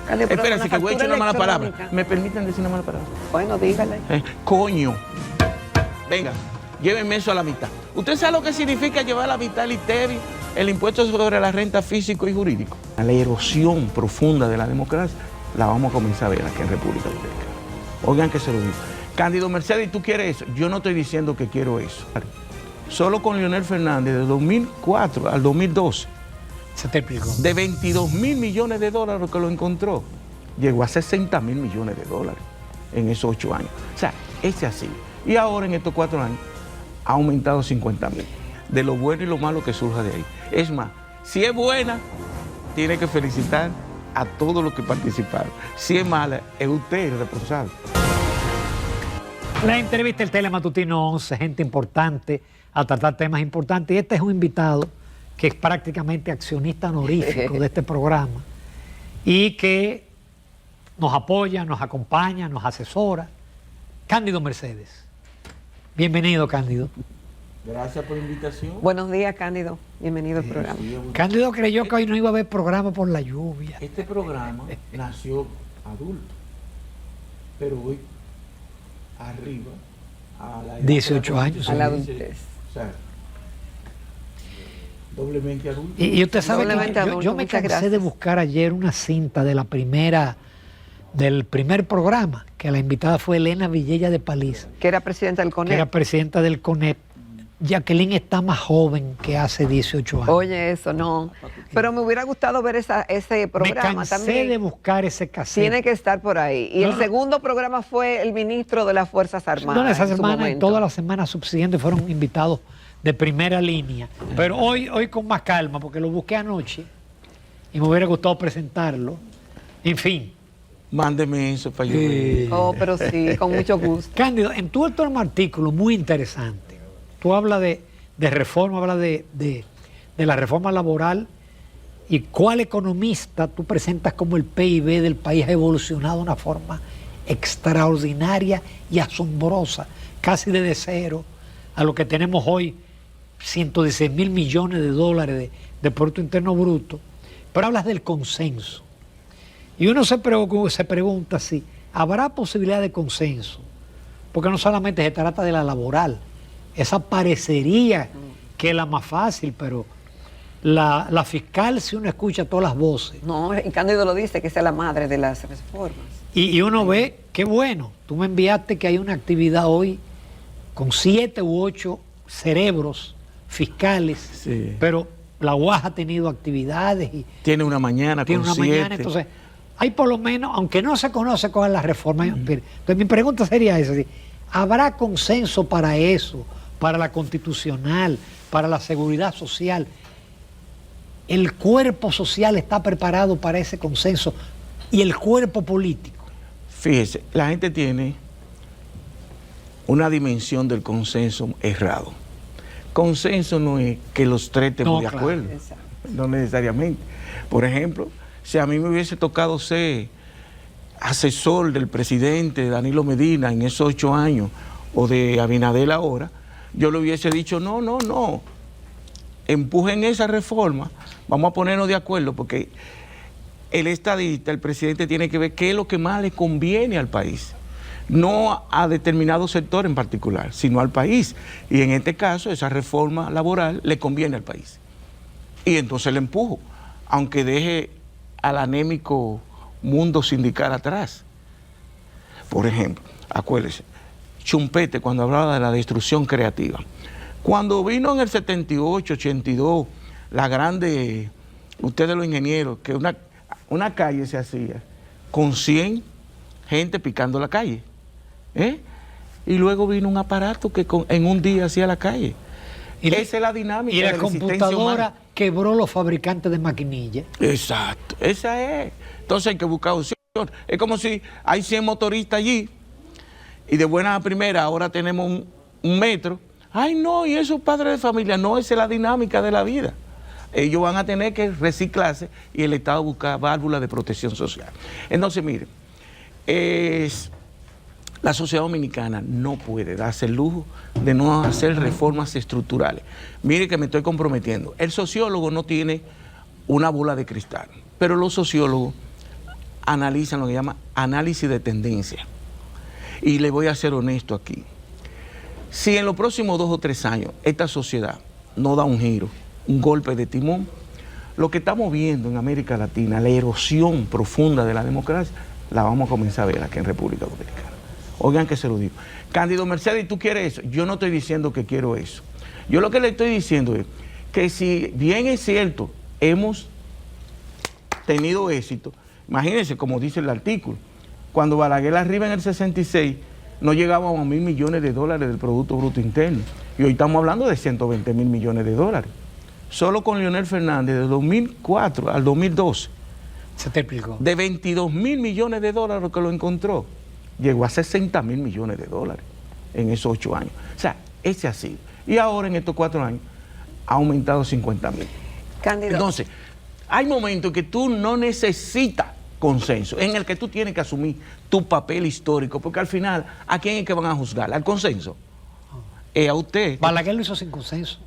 Espérense, que voy a echar una mala palabra. ¿Me permiten decir una mala palabra? Bueno, dígale. Coño. Venga, llévenme eso a la mitad. ¿Usted sabe lo que significa llevar a la mitad el ITEVI, el impuesto sobre la renta físico y jurídico? La erosión profunda de la democracia la vamos a comenzar a ver aquí en República Dominicana. Oigan que se lo digo. Cándido Mercedes, ¿tú quieres eso? Yo no estoy diciendo que quiero eso. Solo con Leonel Fernández, de 2004 al 2012, se te explicó. De 22.000 millones de dólares que lo encontró, llegó a 60.000 millones de dólares en esos 8 años. O sea, ese así. Y ahora en estos 4 años ha aumentado 50.000. De lo bueno y lo malo que surja de ahí. Es más, si es buena, tiene que felicitar a todos los que participaron. Si es mala, es usted el responsable. La entrevista del Telematutino 11, gente importante a tratar temas importantes. Y este es un invitado que es prácticamente accionista honorífico de este programa y que nos apoya, nos acompaña, nos asesora. Cándido Mercedes. Bienvenido, Cándido. Gracias por la invitación. Buenos días, Cándido. Bienvenido al programa. Cándido creyó que hoy no iba a haber programa por la lluvia. Este programa nació adulto, pero hoy arriba a la edad 18 años. A la adultez. O sea, doblemente adulto. Y usted sabe Doblemente que adulto, yo me muchas cansé gracias. de buscar ayer una cinta de del primer programa, que la invitada fue Elena Villella de Paliza, Que era presidenta del que CONEP. era presidenta del CONEP. Jacqueline está más joven que hace 18 años. Oye, eso no. Pero me hubiera gustado ver ese programa me cansé también. de buscar ese cassette. Tiene que estar por ahí. Y el segundo programa fue el ministro de las Fuerzas Armadas. No, esa en su semana y momento. todas las semanas subsiguientes fueron invitados de primera línea. Pero hoy con más calma, porque lo busqué anoche y me hubiera gustado presentarlo. En fin. Mándeme eso para yo. Oh, pero sí, con mucho gusto. Cándido, en tu último artículo, muy interesante, tú hablas de reforma, hablas de la reforma laboral y cuál economista tú presentas como el PIB del país ha evolucionado de una forma extraordinaria y asombrosa, casi desde cero a lo que tenemos hoy, 116.000 millones de dólares de Producto Interno Bruto. Pero hablas del consenso. Y uno se pregunta si habrá posibilidad de consenso, porque no solamente se trata de la laboral, esa parecería que es la más fácil, pero la fiscal, si uno escucha todas las voces. No, y Cándido lo dice, que esa es la madre de las reformas. Y uno ve, qué bueno, tú me enviaste que hay una actividad hoy con 7 u 8 cerebros fiscales, Sí. pero la UAS ha tenido actividades y Tiene una mañana tiene con una 7. mañana, entonces hay por lo menos, aunque no se conoce cuál es la reforma, entonces mi pregunta sería esa, ¿habrá consenso para eso, para la constitucional, para la seguridad social? ¿El cuerpo social está preparado para ese consenso y el cuerpo político? Fíjese, la gente tiene una dimensión del consenso errado. Consenso no es que los tres estemos de acuerdo, no necesariamente. Por ejemplo, si a mí me hubiese tocado ser asesor del presidente Danilo Medina en esos 8 años, o de Abinader ahora, yo le hubiese dicho, no, empujen esa reforma, vamos a ponernos de acuerdo, porque el estadista, el presidente, tiene que ver qué es lo que más le conviene al país, no a determinado sector en particular, sino al país. Y en este caso, esa reforma laboral le conviene al país. Y entonces le empujo, aunque deje al anémico mundo sindical atrás. Por ejemplo, acuérdense, Chumpete, cuando hablaba de la destrucción creativa, cuando vino en el 78, 82, la grande, ustedes los ingenieros, que una calle se hacía con 100 gente picando la calle, y luego vino un aparato que en un día hacía la calle. Esa es la dinámica y de la la existencia computadora humana. quebró los fabricantes de maquinillas. Exacto, esa es. Entonces hay que buscar opción. Es como si hay 100 motoristas allí y de buena a primera ahora tenemos un metro. Ay, no, y esos padres de familia, no, esa es la dinámica de la vida. Ellos van a tener que reciclarse y el Estado buscar válvulas de protección social. Entonces, miren, la sociedad dominicana no puede darse el lujo de no hacer reformas estructurales. Mire que me estoy comprometiendo. El sociólogo no tiene una bola de cristal, pero los sociólogos analizan lo que llama análisis de tendencia. Y le voy a ser honesto aquí. Si en los próximos 2 o 3 años esta sociedad no da un giro, un golpe de timón, lo que estamos viendo en América Latina, la erosión profunda de la democracia, la vamos a comenzar a ver aquí en República Dominicana. Oigan que se lo digo. Cándido Mercedes, ¿tú quieres eso? Yo no estoy diciendo que quiero eso. Yo lo que le estoy diciendo es que si bien es cierto, hemos tenido éxito, imagínense, como dice el artículo, cuando Balaguer arriba en el 66, no llegábamos a $1.000 millones del Producto Bruto Interno. Y hoy estamos hablando de 120.000 millones de dólares. Solo con Leonel Fernández, de 2004 al 2012, se triplicó. De 22.000 millones de dólares que lo encontró, llegó a 60.000 millones de dólares en esos 8 años. O sea, ese ha sido. Y ahora en estos 4 años ha aumentado 50.000. Cándido. Entonces, hay momentos que tú no necesitas consenso, en el que tú tienes que asumir tu papel histórico, porque al final, ¿a quién es que van a juzgar? ¿Al consenso? A usted. Balaguer lo hizo sin consenso.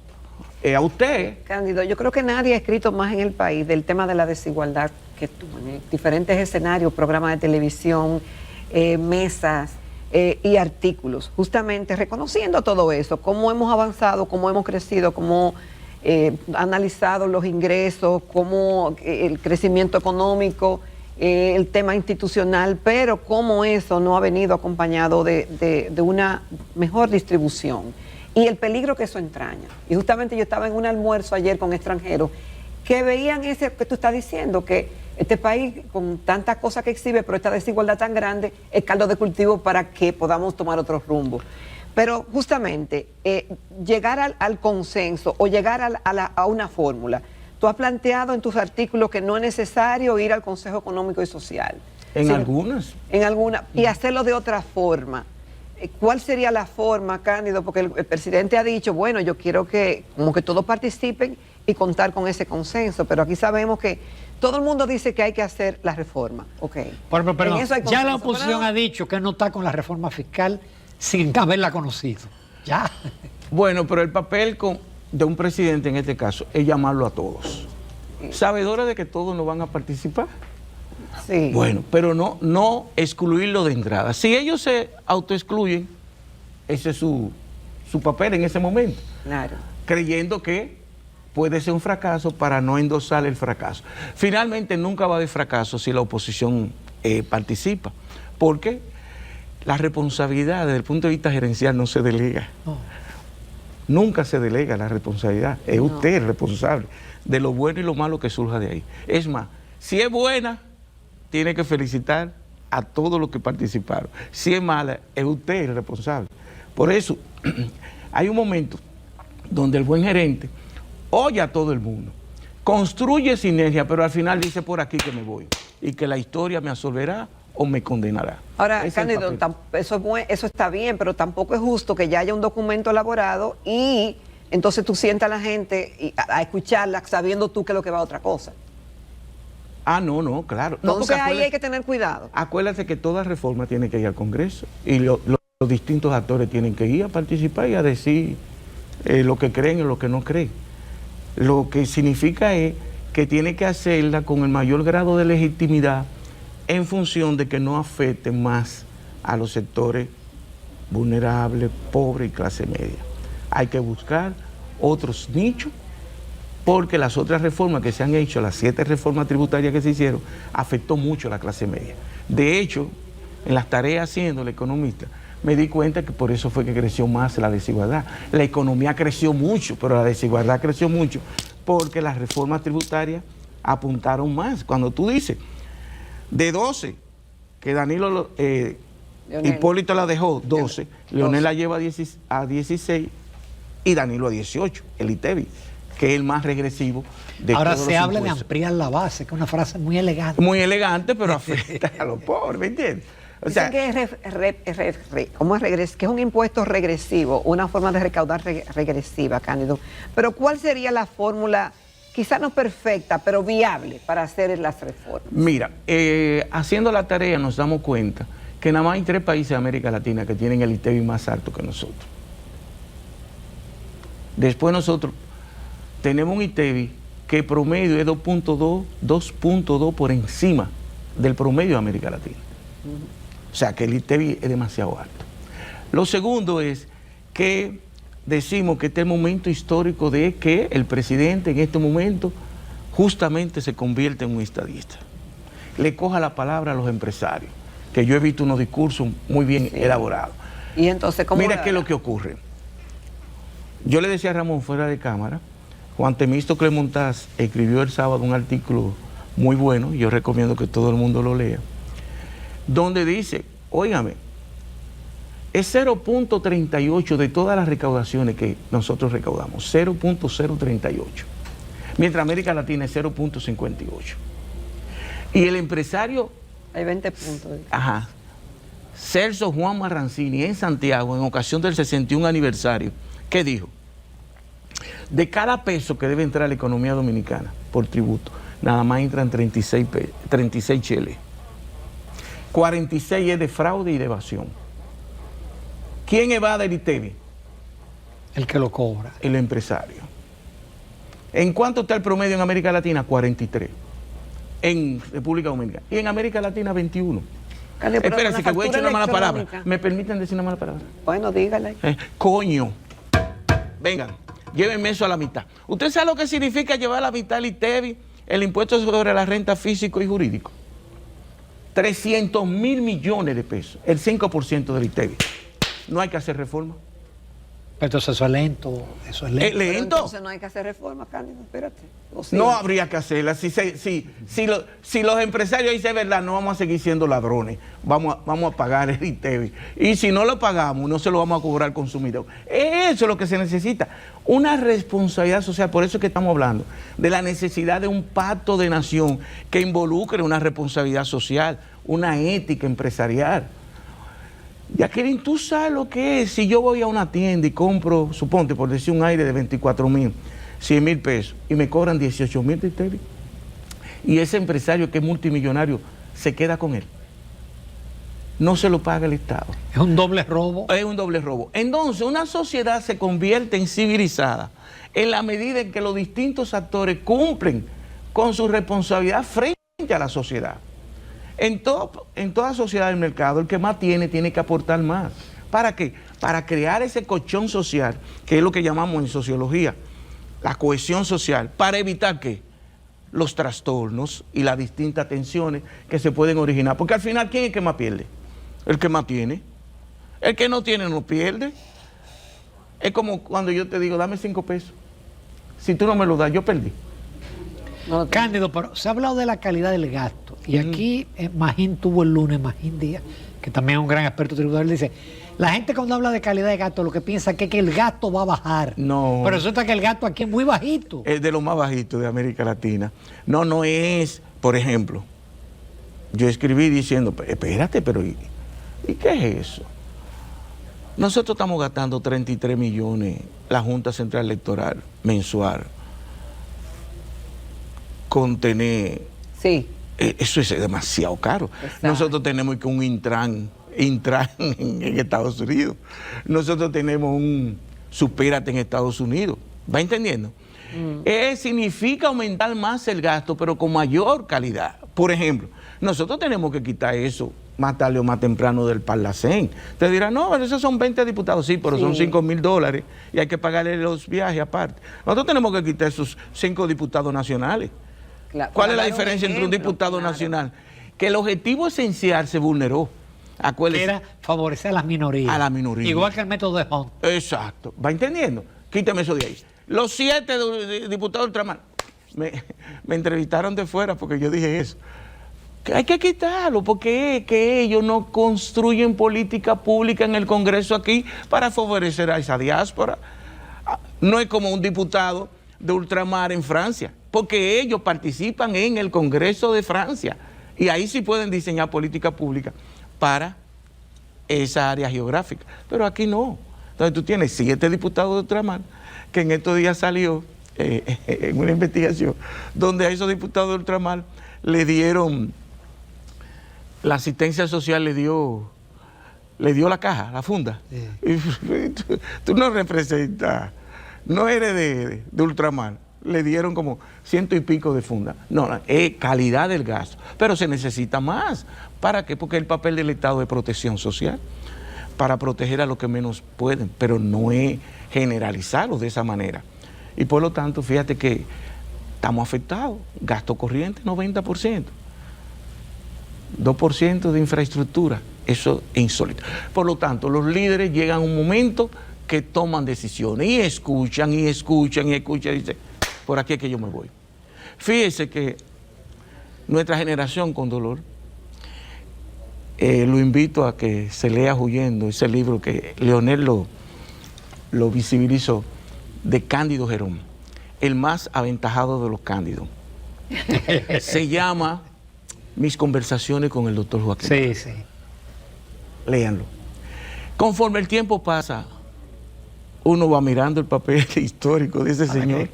A usted. Cándido, yo creo que nadie ha escrito más en el país del tema de la desigualdad que tú, en diferentes escenarios, programas de televisión, mesas y artículos, justamente reconociendo todo eso, cómo hemos avanzado, cómo hemos crecido, cómo analizado los ingresos, cómo el crecimiento económico, el tema institucional, pero cómo eso no ha venido acompañado de una mejor distribución y el peligro que eso entraña. Y justamente yo estaba en un almuerzo ayer con extranjeros que veían ese que tú estás diciendo, que este país con tantas cosas que exhibe, pero esta desigualdad tan grande, es caldo de cultivo para que podamos tomar otros rumbos. Pero justamente llegar al consenso o llegar a una fórmula, tú has planteado en tus artículos que no es necesario ir al Consejo Económico y Social. En algunas. En algunas. Y hacerlo de otra forma. ¿Cuál sería la forma, Cándido? Porque el presidente ha dicho, bueno, yo quiero que como que todos participen y contar con ese consenso, pero aquí sabemos que todo el mundo dice que hay que hacer la reforma. Okay. Pero ya la oposición ha dicho que no está con la reforma fiscal sin haberla conocido. Ya. Bueno, pero el papel de un presidente en este caso es llamarlo a todos. Sabedores de que todos no van a participar. Sí. Bueno, pero no excluirlo de entrada. Si ellos se autoexcluyen, ese es su papel en ese momento. Claro. Creyendo que puede ser un fracaso para no endosar el fracaso. Finalmente nunca va a haber fracaso si la oposición participa, porque la responsabilidad desde el punto de vista gerencial no se delega. No. Nunca se delega la responsabilidad. Es usted el responsable de lo bueno y lo malo que surja de ahí. Es más, si es buena, tiene que felicitar a todos los que participaron. Si es mala, es usted el responsable. Por eso, hay un momento donde el buen gerente oye a todo el mundo, construye sinergia, pero al final dice por aquí que me voy y que la historia me absolverá o me condenará. Ahora, Cándido, eso está bien, pero tampoco es justo que ya haya un documento elaborado y entonces tú sientas a la gente a escucharla sabiendo tú que es lo que va a otra cosa. Ah, no, claro. Entonces ahí hay que tener cuidado. Acuérdate que toda reforma tiene que ir al Congreso y los distintos actores tienen que ir a participar y a decir lo que creen y lo que no creen. Lo que significa es que tiene que hacerla con el mayor grado de legitimidad en función de que no afecte más a los sectores vulnerables, pobres y clase media. Hay que buscar otros nichos porque las otras reformas que se han hecho, las 7 reformas tributarias que se hicieron, afectó mucho a la clase media. De hecho, en las tareas haciendo el economista, me di cuenta que por eso fue que creció más la desigualdad. La economía creció mucho, pero la desigualdad creció mucho porque las reformas tributarias apuntaron más. Cuando tú dices, de 12, que Danilo, Hipólito la dejó 12, Leonel la lleva a 16 y Danilo a 18, el ITEBI, que es el más regresivo de ahora todos se los habla impuestos. de ampliar la base, que es una frase muy elegante. Muy elegante, pero afecta a los pobres, ¿me entiendes? O sea, dicen que es un impuesto regresivo, una forma de recaudar regresiva, Cándido. Pero ¿cuál sería la fórmula, quizás no perfecta, pero viable para hacer las reformas? Mira, haciendo la tarea nos damos cuenta que nada más hay 3 países de América Latina que tienen el ITEBI más alto que nosotros. Después nosotros tenemos un ITEBI que promedio es 2.2 por encima del promedio de América Latina. O sea, que el ITEVI es demasiado alto. Lo segundo es que decimos que este es el momento histórico de que el presidente en este momento justamente se convierte en un estadista. Le coja la palabra a los empresarios, que yo he visto unos discursos muy bien elaborados. Y entonces, ¿cómo? Mira qué es lo que ocurre. Yo le decía a Ramón fuera de cámara, Juan Temisto Clemontaz escribió el sábado un artículo muy bueno, yo recomiendo que todo el mundo lo lea, donde dice, óigame, es 0.38 de todas las recaudaciones que nosotros recaudamos, 0.038, mientras América Latina es 0.58. Y el empresario... Hay 20 puntos. Ajá. Celso Juan Marrancini en Santiago, en ocasión del 61 aniversario, ¿qué dijo? De cada peso que debe entrar a la economía dominicana por tributo, nada más entran 36 cheles. 46 es de fraude y de evasión. ¿Quién evade el ITEVI? El que lo cobra. El empresario. ¿En cuánto está el promedio en América Latina? 43. En República Dominicana. Y en América Latina, 21. Espérense, que voy a echar una mala palabra. ¿Me permiten decir una mala palabra? Bueno, dígale. Coño. Vengan, llévenme eso a la mitad. ¿Usted sabe lo que significa llevar a la mitad el ITEVI, el impuesto sobre la renta físico y jurídico? 300 mil millones de pesos, el 5% del ITEVI. No hay que hacer reforma. Pero entonces eso es lento, eso es lento. Pero entonces no hay que hacer reforma, Cándido, espérate. Sí. No habría que hacerla. Si los empresarios dicen verdad, no vamos a seguir siendo ladrones, vamos a pagar el ITEVI. Y si no lo pagamos, no se lo vamos a cobrar al consumidor. Eso es lo que se necesita. Una responsabilidad social, por eso es que estamos hablando de la necesidad de un pacto de nación que involucre una responsabilidad social, una ética empresarial. Jacqueline, tú sabes lo que es si yo voy a una tienda y compro, suponte, por decir un aire de 24,000, 100,000 pesos y me cobran 18,000 de ITEVI. Y ese empresario que es multimillonario se queda con él. No se lo paga el Estado. Es un doble robo. Es un doble robo. Entonces, una sociedad se convierte en civilizada en la medida en que los distintos actores cumplen con su responsabilidad frente a la sociedad. En toda sociedad del mercado, el que más tiene que aportar más. ¿Para qué? Para crear ese colchón social, que es lo que llamamos en sociología la cohesión social, para evitar que los trastornos y las distintas tensiones que se pueden originar. Porque al final, ¿quién es el que más pierde? El que más tiene. El que no tiene no pierde. Es como cuando yo te digo, dame 5 pesos. Si tú no me lo das, yo perdí. No, Cándido, pero se ha hablado de la calidad del gasto. Y aquí Magín tuvo el lunes, Magín Díaz, que también es un gran experto tributario, dice, la gente cuando habla de calidad de gasto, lo que piensa es que el gasto va a bajar. No. Pero resulta que el gasto aquí es muy bajito. Es de lo más bajito de América Latina. No es, por ejemplo, yo escribí diciendo, espérate, pero ¿y qué es eso? Nosotros estamos gastando 33 millones, la Junta Central Electoral, mensual, con tener... Sí. Eso es demasiado caro. Exacto. Nosotros tenemos que un Intran en Estados Unidos. Nosotros tenemos un Supérate en Estados Unidos. ¿Va entendiendo? Significa aumentar más el gasto, pero con mayor calidad. Por ejemplo, nosotros tenemos que quitar eso más tarde o más temprano del Parlacén. Te dirán, no, pero esos son 20 diputados. Sí, pero son $5,000 y hay que pagarle los viajes aparte. Nosotros tenemos que quitar esos 5 diputados nacionales. Claro, ¿cuál es la diferencia entre un diputado nacional? Que el objetivo esencial se vulneró. Acuérdese. Era favorecer a las minorías. A la minoría. Igual que el método de Hunt. Exacto. ¿Va entendiendo? Quíteme eso de ahí. Los 7 diputados ultramar me entrevistaron de fuera porque yo dije eso. Que hay que quitarlo porque es que ellos no construyen política pública en el Congreso aquí para favorecer a esa diáspora. No es como un diputado de ultramar en Francia, porque ellos participan en el Congreso de Francia y ahí sí pueden diseñar política pública para esa área geográfica, pero aquí no. Entonces tú tienes 7 diputados de ultramar que en estos días salió en una investigación donde a esos diputados de ultramar le dieron, la asistencia social le dio la caja, la funda. Sí. Y tú no representas, no eres de ultramar. le dieron como 100 y pico de funda. No, es calidad del gasto. Pero se necesita más. ¿Para qué? Porque el papel del Estado es protección social, para proteger a los que menos pueden, pero no es generalizarlo de esa manera. Y por lo tanto, fíjate que estamos afectados. Gasto corriente, 90%. 2% de infraestructura. Eso es insólito. Por lo tanto, los líderes llegan a un momento que toman decisiones y escuchan, y escuchan, y escuchan, y dicen, por aquí es que yo me voy. Fíjese que nuestra generación con dolor, lo invito a que se lea Huyendo, ese libro que Leonel lo visibilizó, de Cándido Gerón, el más aventajado de los Cándidos. Se llama Mis conversaciones con el doctor Joaquín. Sí, sí. Léanlo. Conforme el tiempo pasa, uno va mirando el papel histórico de ese señor.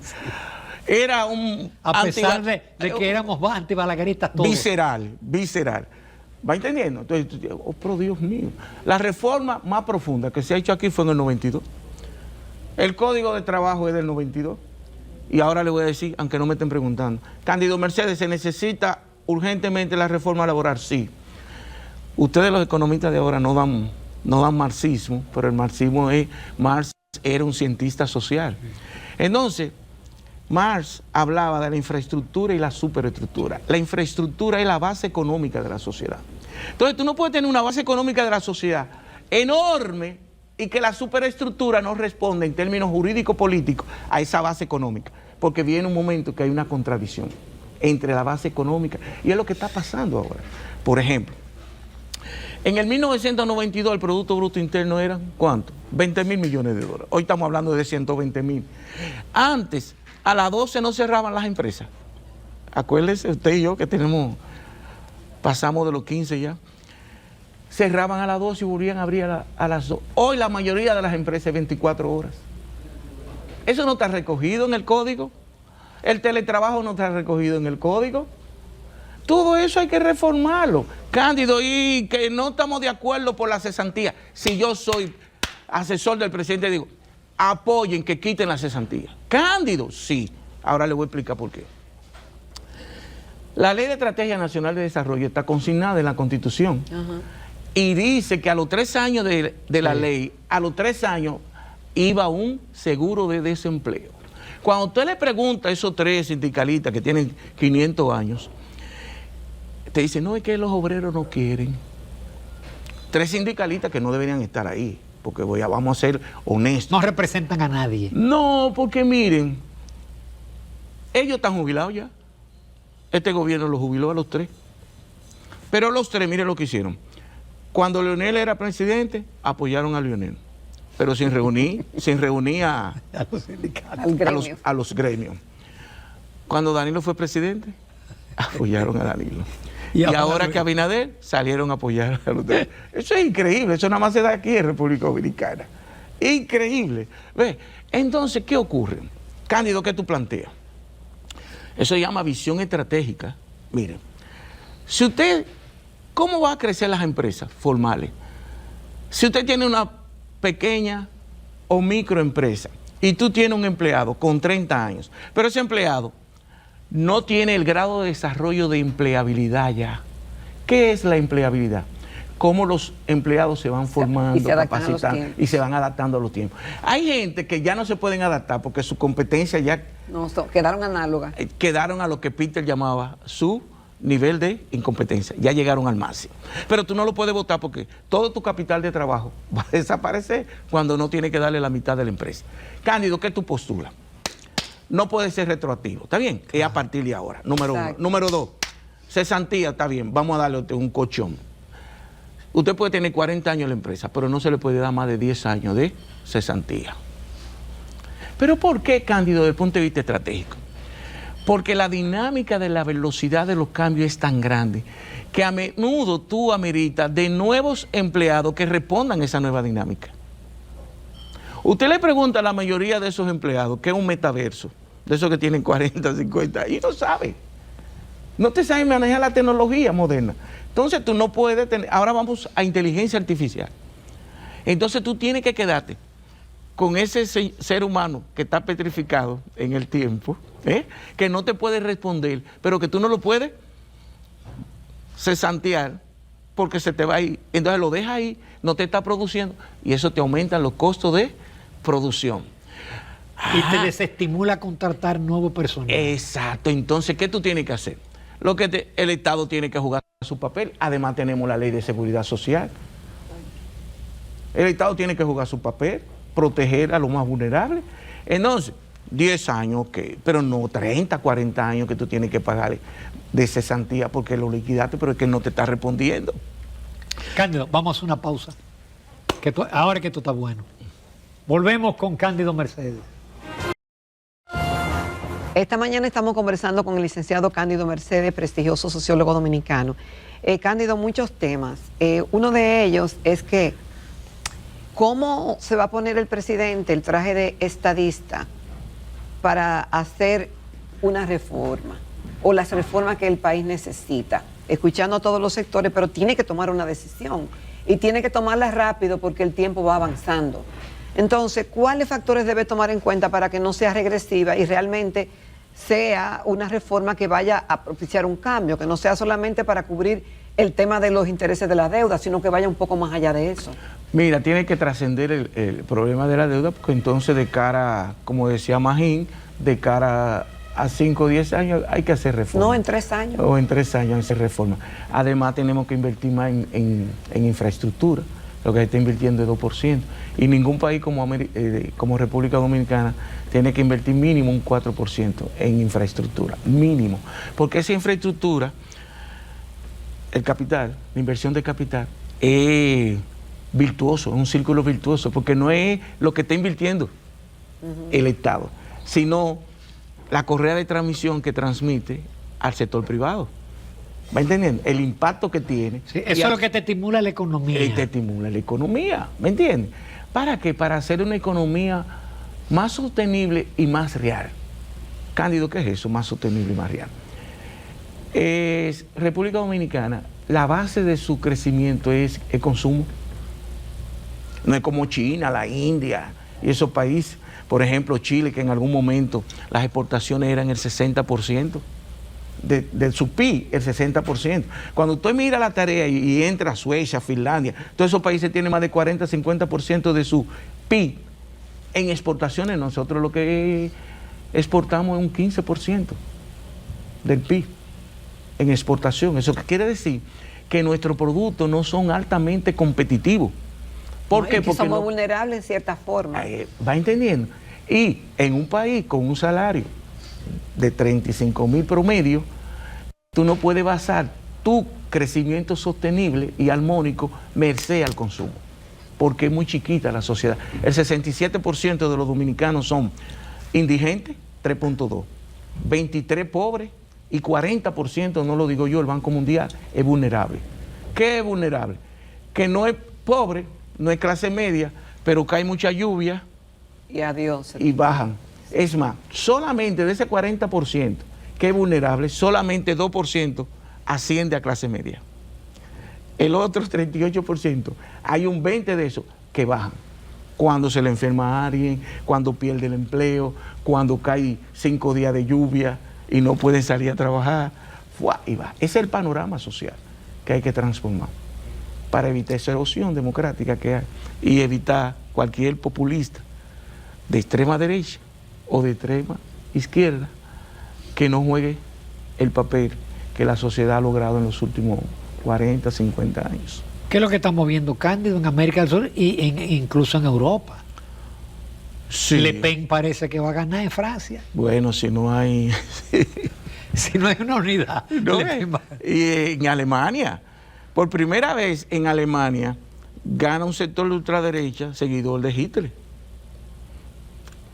Era un... A pesar de que éramos antibalagueristas todos. Visceral. ¿Va entendiendo? Entonces, oh, pero Dios mío. La reforma más profunda que se ha hecho aquí fue en el 92. El Código de Trabajo es del 92. Y ahora le voy a decir, aunque no me estén preguntando, Cándido Mercedes, ¿se necesita urgentemente la reforma laboral? Sí. Ustedes los economistas de ahora no dan marxismo, pero el marxismo es... Marx era un cientista social. Entonces, Marx hablaba de la infraestructura y la superestructura. La infraestructura es la base económica de la sociedad. Entonces, tú no puedes tener una base económica de la sociedad enorme y que la superestructura no responda en términos jurídico-políticos a esa base económica, porque viene un momento que hay una contradicción entre la base económica y es lo que está pasando ahora. Por ejemplo, en el 1992 el Producto Bruto Interno era, ¿cuánto? 20.000 millones de dólares. Hoy estamos hablando de 120.000. Antes, a las 12 no cerraban las empresas. Acuérdese usted y yo que pasamos de los 15 ya. Cerraban a las 12 y volvían a abrir a las 2. Hoy la mayoría de las empresas 24 horas. Eso no está recogido en el código. El teletrabajo no está recogido en el código. Todo eso hay que reformarlo. Cándido, y que no estamos de acuerdo por la cesantía. Si yo soy asesor del presidente, digo, apoyen que quiten la cesantía. Cándido, sí. Ahora le voy a explicar por qué. La Ley de Estrategia Nacional de Desarrollo está consignada en la Constitución. Y dice que a los 3 años de la ley, a los 3 años, iba un seguro de desempleo. Cuando usted le pregunta a esos 3 sindicalistas que tienen 500 años, te dicen, no, es que los obreros no quieren. 3 sindicalistas que no deberían estar ahí, porque vamos a ser honestos. No representan a nadie. No, porque miren, ellos están jubilados ya. Este gobierno los jubiló a los 3. Pero los 3, miren lo que hicieron. Cuando Leonel era presidente, apoyaron a Leonel, pero sin reunir a los sindicatos, a los gremios. Cuando Danilo fue presidente, apoyaron a Danilo. Y ahora que Abinader, salieron a apoyar a los demás. Eso es increíble, eso nada más se da aquí en República Dominicana. Increíble. ¿Ve? Entonces, ¿qué ocurre? Cándido, ¿qué tú planteas? Eso se llama visión estratégica. Miren, si usted, ¿cómo va a crecer las empresas formales? Si usted tiene una pequeña o microempresa y tú tienes un empleado con 30 años, pero ese empleado no tiene el grado de desarrollo de empleabilidad ya. ¿Qué es la empleabilidad? Cómo los empleados se van formando, capacitando y se van adaptando a los tiempos. Hay gente que ya no se pueden adaptar porque su competencia ya... No, quedaron análogas. Quedaron a lo que Peter llamaba su nivel de incompetencia. Ya llegaron al máximo. Pero tú no lo puedes votar porque todo tu capital de trabajo va a desaparecer cuando no tiene que darle la mitad de la empresa. Cándido, ¿qué tú postulas? No puede ser retroactivo, ¿está bien? Es a partir de ahora, número 1. Número 2, cesantía, está bien, vamos a darle un colchón. Usted puede tener 40 años en la empresa, pero no se le puede dar más de 10 años de cesantía. ¿Pero por qué, Cándido, desde el punto de vista estratégico? Porque la dinámica de la velocidad de los cambios es tan grande que a menudo tú ameritas de nuevos empleados que respondan a esa nueva dinámica. Usted le pregunta a la mayoría de esos empleados qué es un metaverso, de esos que tienen 40, 50, y no sabe. No te sabe manejar la tecnología moderna. Entonces tú no puedes tener... Ahora vamos a inteligencia artificial. Entonces tú tienes que quedarte con ese ser humano que está petrificado en el tiempo, que no te puede responder, pero que tú no lo puedes cesantear porque se te va a ir. Entonces lo dejas ahí, no te está produciendo y eso te aumenta los costos de producción. Y te desestimula contratar nuevo personal. Exacto. Entonces, ¿qué tú tienes que hacer? El Estado tiene que jugar su papel. Además, tenemos la ley de seguridad social. El Estado tiene que jugar su papel, proteger a los más vulnerables. Entonces, 10 años, pero no 30, 40 años que tú tienes que pagar de cesantía porque lo liquidaste, pero es que no te está respondiendo. Cándido, vamos a hacer una pausa. Ahora que tú estás bueno. Volvemos con Cándido Mercedes. Esta mañana estamos conversando con el licenciado Cándido Mercedes, prestigioso sociólogo dominicano. Cándido, muchos temas. Uno de ellos es que ¿cómo se va a poner el presidente el traje de estadista para hacer una reforma o las reformas que el país necesita? Escuchando a todos los sectores, pero tiene que tomar una decisión y tiene que tomarla rápido porque el tiempo va avanzando. Entonces, ¿cuáles factores debe tomar en cuenta para que no sea regresiva y realmente sea una reforma que vaya a propiciar un cambio, que no sea solamente para cubrir el tema de los intereses de la deuda, sino que vaya un poco más allá de eso? Mira, tiene que trascender el problema de la deuda, porque entonces de cara, como decía Magín, de cara a 5 o 10 años hay que hacer reforma. No, en 3 años. O en 3 años hacer reforma. Además tenemos que invertir más en infraestructura, lo que se está invirtiendo es 2%. Y ningún país como República Dominicana tiene que invertir mínimo un 4% en infraestructura, mínimo. Porque esa infraestructura, el capital, la inversión de capital, es virtuoso, es un círculo virtuoso, porque no es lo que está invirtiendo el Estado, sino la correa de transmisión que transmite al sector privado. ¿Va entendiendo? El impacto que tiene. Sí, eso es lo que te estimula la economía. Te estimula la economía, ¿me entiendes? ¿Para qué? Para hacer una economía más sostenible y más real. Cándido, ¿qué es eso? Más sostenible y más real. República Dominicana, la base de su crecimiento es el consumo. No es como China, la India y esos países. Por ejemplo, Chile, que en algún momento las exportaciones eran el 60%. De su PIB, el 60%. Cuando usted mira la tarea y entra a Suecia, Finlandia, todos esos países tienen más de 40, 50% de su PIB en exportaciones. Nosotros lo que exportamos es un 15% del PIB en exportación. Eso quiere decir que nuestros productos no son altamente competitivos. ¿Por qué? Porque somos no, vulnerables en cierta forma. ¿Va entendiendo? Y en un país con un salario de 35,000 promedio, tú no puedes basar tu crecimiento sostenible y armónico merced al consumo, porque es muy chiquita la sociedad. El 67% de los dominicanos son indigentes, 3.2, 23 pobres y 40%, no lo digo yo, el Banco Mundial, es vulnerable. ¿Qué es vulnerable? Que no es pobre, no es clase media, pero cae mucha lluvia y adiós. Y bajan. Es más, solamente de ese 40% que es vulnerable, solamente 2% asciende a clase media. El otro 38%, hay un 20% de eso que bajan. Cuando se le enferma a alguien, cuando pierde el empleo, cuando cae 5 días de lluvia y no pueden salir a trabajar, y va. Ese es el panorama social que hay que transformar para evitar esa erosión democrática que hay y evitar cualquier populista de extrema derecha o de extrema izquierda que no juegue el papel que la sociedad ha logrado en los últimos 40, 50 años. ¿Qué es lo que estamos viendo, Cándido, en América del Sur e incluso en Europa? Sí. Le Pen parece que va a ganar en Francia. Bueno, si no hay... si no hay una unidad. No, y en Alemania, por primera vez en Alemania, gana un sector de ultraderecha seguidor de Hitler.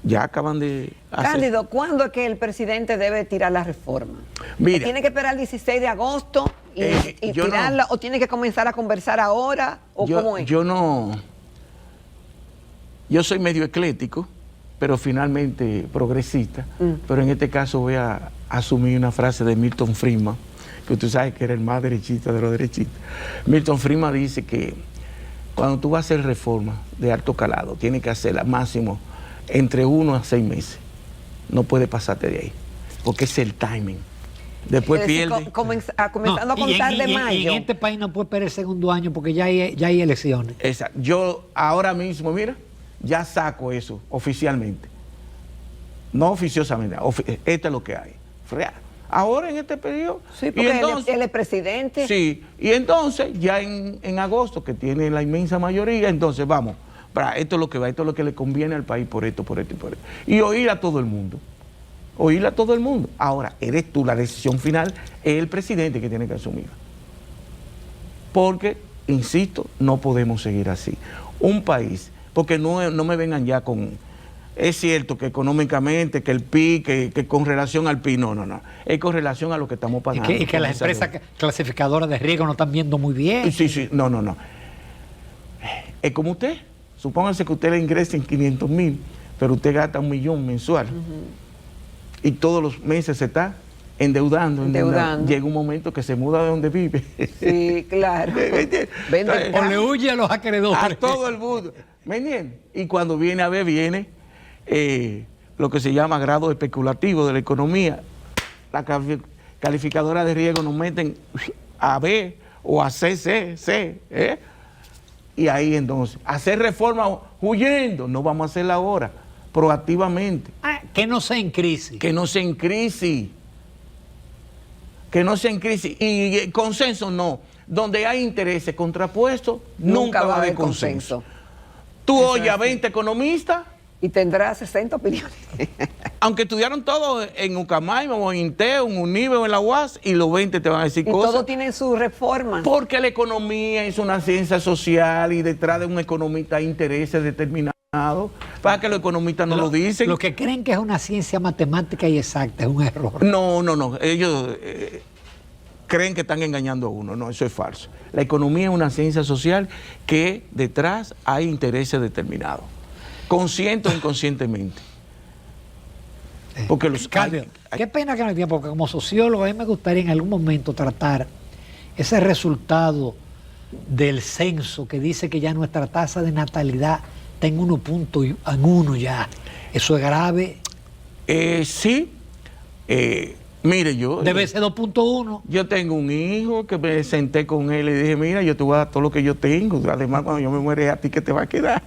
Ya acaban de hacer... Cándido, ¿cuándo es que el presidente debe tirar la reforma? Mira, ¿Tiene que esperar el 16 de agosto y tirarla, o tiene que comenzar a conversar ahora, o cómo es? Yo soy medio eclético, pero finalmente progresista, pero en este caso voy a asumir una frase de Milton Friedman, que tú sabes que era el más derechista de los derechistas. Milton Friedman dice que cuando tú vas a hacer reformas de alto calado, tienes que hacerla máximo entre 1 a 6 meses. No puede pasarte de ahí, porque es el timing. Después pierde. Comenzando a contar de mayo. Y en este país no puede esperar el segundo año porque ya hay elecciones. Exacto. Yo ahora mismo, mira, ya saco eso oficialmente. No oficiosamente, esto es lo que hay. Ahora en este periodo. Sí, porque entonces, él es presidente. Sí, y entonces ya en agosto, que tiene la inmensa mayoría, entonces vamos, esto es lo que va, esto es lo que le conviene al país por esto, por esto y por esto. Y oír a todo el mundo. Oírle a todo el mundo. Ahora, eres tú, la decisión final es el presidente que tiene que asumir. Porque, insisto, no podemos seguir así. Un país, porque no me vengan ya con... Es cierto que económicamente, que el PIB, que con relación al PIB, no. Es con relación a lo que estamos pagando. Y que las empresas clasificadoras de riesgo no están viendo muy bien. Sí, no. Es como usted. Supóngase que usted le ingresen 500,000, pero usted gasta 1 millón mensual. Y todos los meses se está endeudando. Llega un momento que se muda de donde vive. Sí, claro. O le huye a los acreedores. A todo el mundo. ¿Me entiendes? Y cuando viene a ver, viene lo que se llama grado especulativo de la economía. La calificadora de riesgo nos meten a B o a C. Y ahí entonces, hacer reforma huyendo, no vamos a hacerla ahora, proactivamente. Que no sea en crisis. Que no sea en crisis. Y consenso no. Donde hay intereses contrapuestos, nunca va a haber consenso. Tú oyes a 20 economistas. Y tendrás 60 opiniones. Aunque estudiaron todo en Ucamaima o en Inteo, en Unive o en la UAS, y los 20 te van a decir cosas. Y todos tienen su reforma. Porque la economía es una ciencia social y detrás de un economista hay intereses determinados. Para que los economistas no lo dicen. Los que creen que es una ciencia matemática y exacta es un error. No. Ellos creen que están engañando a uno. No, eso es falso. La economía es una ciencia social que detrás hay intereses determinados. Consciente o inconscientemente. Porque qué pena que no hay tiempo, porque como sociólogo a mí me gustaría en algún momento tratar ese resultado del censo que dice que ya nuestra tasa de natalidad está en 1.1 ya. ¿Eso es grave? Sí. Mire, yo... Debe ser 2.1. Yo tengo un hijo que me senté con él y dije, mira, yo te voy a dar todo lo que yo tengo. Además, cuando yo me muere, ¿a ti qué te va a quedar?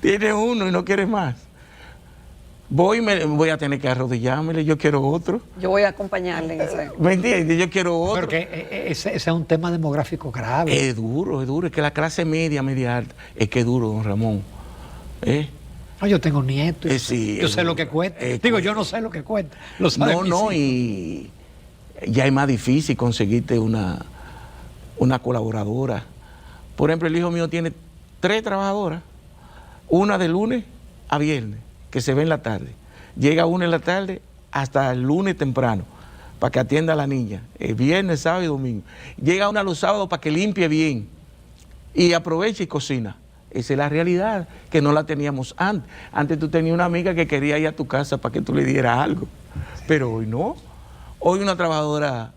Tienes uno y no quieres más. Voy a tener que arrodillármele, yo quiero otro. Yo voy a acompañarle en ese. ¿Me entiendes? Yo quiero otro. Porque ese es un tema demográfico grave. Es duro. Es que la clase media alta, es que es duro, don Ramón. No, yo tengo nietos. Sí, yo sé lo que cuesta. Yo no sé lo que cuesta. Y ya es más difícil conseguirte una colaboradora. Por ejemplo, el hijo mío tiene 3 trabajadoras. Una de lunes a viernes, que se ve en la tarde. Llega una en la tarde hasta el lunes temprano, para que atienda a la niña. El viernes, sábado y domingo. Llega una los sábados para que limpie bien. Y aprovecha y cocina. Esa es la realidad, que no la teníamos antes. Antes tú tenías una amiga que quería ir a tu casa para que tú le dieras algo. Pero hoy no. Hoy una trabajadora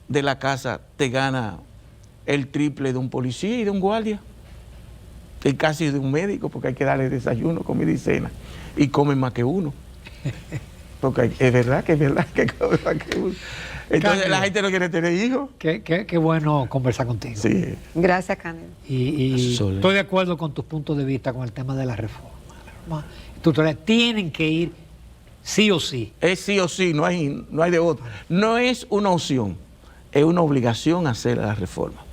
de la casa te gana el triple de un policía y de un guardia. Y casi de un médico, porque hay que darle desayuno, comida y cena. Y comen más que uno. Porque es verdad que comen más que uno. Entonces la gente no quiere tener hijos. Qué bueno conversar contigo. Sí. Gracias, Cándido. Y estoy de acuerdo con tus puntos de vista con el tema de la reforma. Tienen que ir sí o sí. Es sí o sí, no hay de otro. No es una opción, es una obligación hacer la reforma.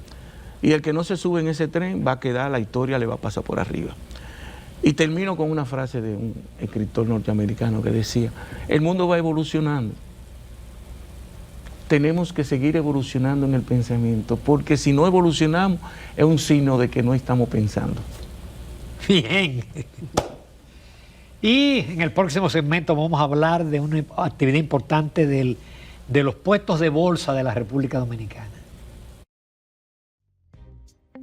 Y el que no se sube en ese tren va a quedar, la historia le va a pasar por arriba. Y termino con una frase de un escritor norteamericano que decía, el mundo va evolucionando. Tenemos que seguir evolucionando en el pensamiento, porque si no evolucionamos es un signo de que no estamos pensando. Bien. Y en el próximo segmento vamos a hablar de una actividad importante de los puestos de bolsa de la República Dominicana.